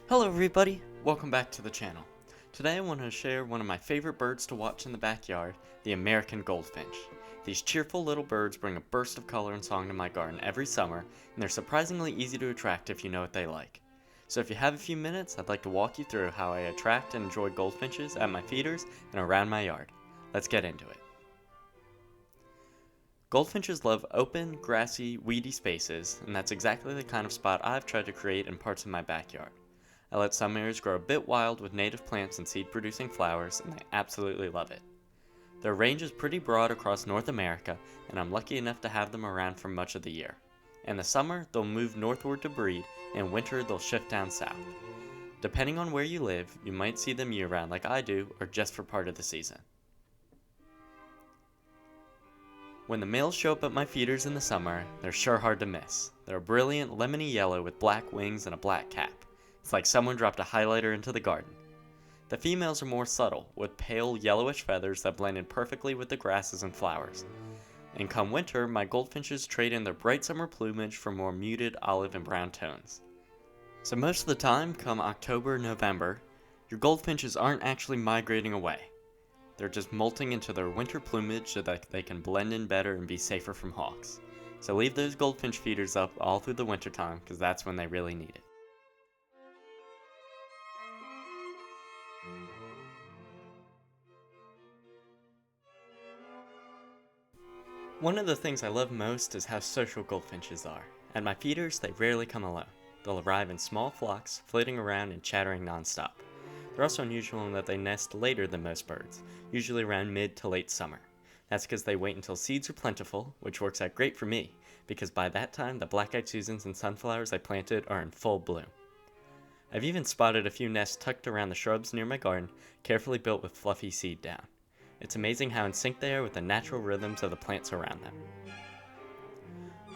Hello everybody, welcome back to the channel. Today I want to share one of my favorite birds to watch in the backyard, the American goldfinch. These cheerful little birds bring a burst of color and song to my garden every summer, and they're surprisingly easy to attract if you know what they like. So if you have a few minutes, I'd like to walk you through how I attract and enjoy goldfinches at my feeders and around my yard. Let's get into it. Goldfinches love open, grassy, weedy spaces, and that's exactly the kind of spot I've tried to create in parts of my backyard. I let some areas grow a bit wild with native plants and seed-producing flowers, and they absolutely love it. Their range is pretty broad across North America, and I'm lucky enough to have them around for much of the year. In the summer, they'll move northward to breed, and in winter, they'll shift down south. Depending on where you live, you might see them year-round like I do, or just for part of the season. When the males show up at my feeders in the summer, they're sure hard to miss. They're a brilliant lemony yellow with black wings and a black cap. It's like someone dropped a highlighter into the garden. The females are more subtle, with pale yellowish feathers that blend in perfectly with the grasses and flowers. And come winter, my goldfinches trade in their bright summer plumage for more muted olive and brown tones. So most of the time, come October, November, your goldfinches aren't actually migrating away. They're just molting into their winter plumage so that they can blend in better and be safer from hawks. So leave those goldfinch feeders up all through the winter time, because that's when they really need it. One of the things I love most is how social goldfinches are. At my feeders, they rarely come alone. They'll arrive in small flocks, flitting around and chattering nonstop. They're also unusual in that they nest later than most birds, usually around mid to late summer. That's because they wait until seeds are plentiful, which works out great for me, because by that time the black-eyed Susans and sunflowers I planted are in full bloom. I've even spotted a few nests tucked around the shrubs near my garden, carefully built with fluffy seed down. It's amazing how in sync they are with the natural rhythms of the plants around them.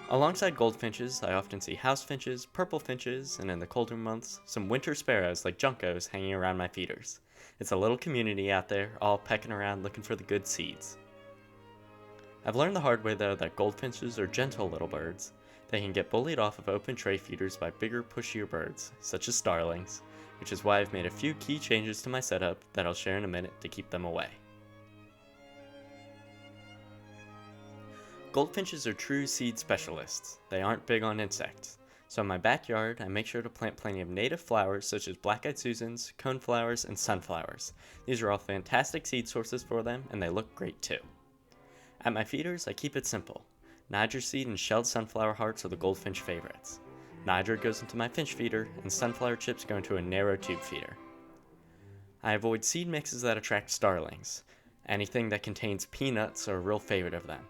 Alongside goldfinches, I often see house finches, purple finches, and in the colder months, some winter sparrows like juncos hanging around my feeders. It's a little community out there, all pecking around looking for the good seeds. I've learned the hard way though that goldfinches are gentle little birds. They can get bullied off of open tray feeders by bigger, pushier birds, such as starlings, which is why I've made a few key changes to my setup that I'll share in a minute to keep them away. Goldfinches are true seed specialists. They aren't big on insects. So in my backyard, I make sure to plant plenty of native flowers such as black-eyed Susans, coneflowers, and sunflowers. These are all fantastic seed sources for them, and they look great too. At my feeders, I keep it simple. Niger seed and shelled sunflower hearts are the goldfinch favorites. Niger goes into my finch feeder, and sunflower chips go into a narrow tube feeder. I avoid seed mixes that attract starlings. Anything that contains peanuts are a real favorite of them.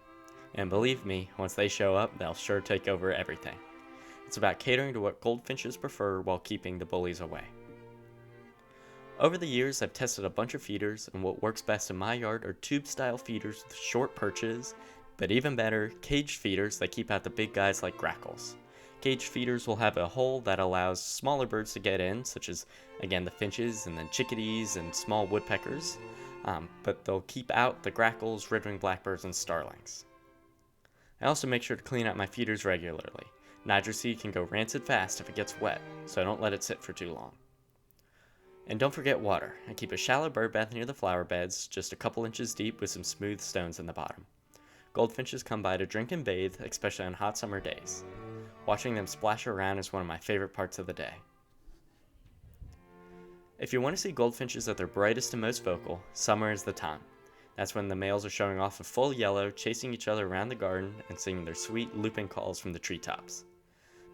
And believe me, once they show up, they'll sure take over everything. It's about catering to what goldfinches prefer while keeping the bullies away. Over the years, I've tested a bunch of feeders, and what works best in my yard are tube-style feeders with short perches, but even better, caged feeders that keep out the big guys like grackles. Caged feeders will have a hole that allows smaller birds to get in, such as, again, the finches and the chickadees and small woodpeckers, but they'll keep out the grackles, red-winged blackbirds, and starlings. I also make sure to clean out my feeders regularly. Niger seed can go rancid fast if it gets wet, so I don't let it sit for too long. And don't forget water. I keep a shallow bird bath near the flower beds, just a couple inches deep with some smooth stones in the bottom. Goldfinches come by to drink and bathe, especially on hot summer days. Watching them splash around is one of my favorite parts of the day. If you want to see goldfinches at their brightest and most vocal, summer is the time. That's when the males are showing off in full yellow, chasing each other around the garden and singing their sweet looping calls from the treetops.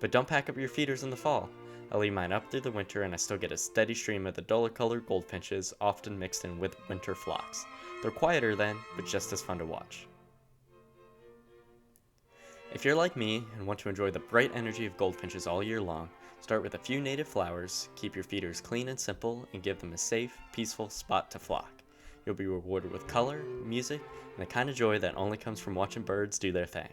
But don't pack up your feeders in the fall. I leave mine up through the winter and I still get a steady stream of the duller colored goldfinches, often mixed in with winter flocks. They're quieter then, but just as fun to watch. If you're like me and want to enjoy the bright energy of goldfinches all year long, start with a few native flowers, keep your feeders clean and simple, and give them a safe, peaceful spot to flock. You'll be rewarded with color, music, and the kind of joy that only comes from watching birds do their thing.